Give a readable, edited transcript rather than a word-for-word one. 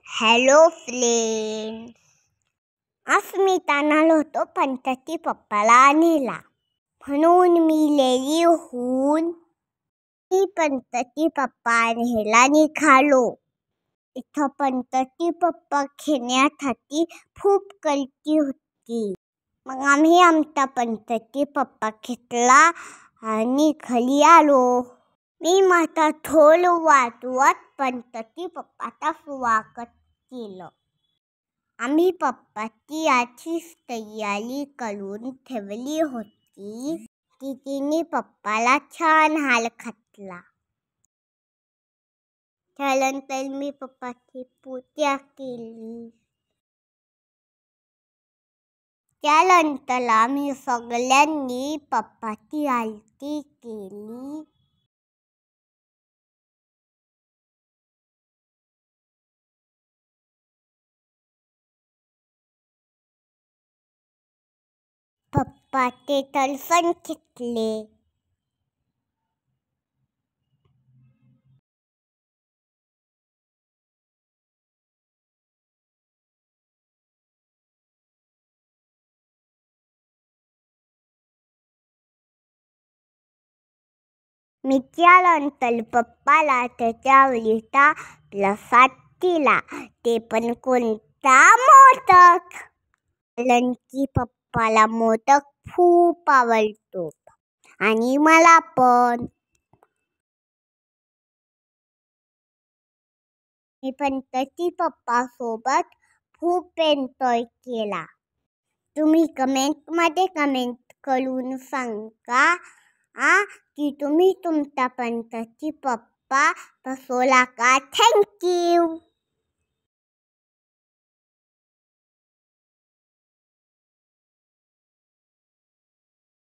Hello friends, आज मी तानालो होतो पंतती पप्पाला नेला म्हणून मी लेली होऊन मी पंतती पप्पा नेला निघालो. इथं पंतती पप्पा खेळण्यासाठी खूप गर्दी होती. मग आम्ही आमचा पंतती पप्पा घेतला आणि घरी आलो. मी माझा ढोल वाजवत पंतती पप्पाचा स्वागत केलं. आम्ही पप्पाची आधीच तयारी करून ठेवली होती की तिने पप्पाला छान हाल घातला. त्यानंतर मी पप्पाची पूजा केली. त्यानंतर आम्ही सगळ्यांनी पप्पाची आरती केली. पप्पाचे दर्शन घेतले. मी त्यानंतर पप्पाला त्याच्यावरचा प्रसाद दिला, ते पण कोणता मोदक. कारण की पप्पाला मोदक खूप आवडतो आणि मला पण. मी पंतती पप्पा सोबत खूप एन्जॉय केला. तुम्ही कमेंटमध्ये कमेंट करून सांगा की तुम्ही तुमचा पंतती पप्पा बसवला का. थँक्यू.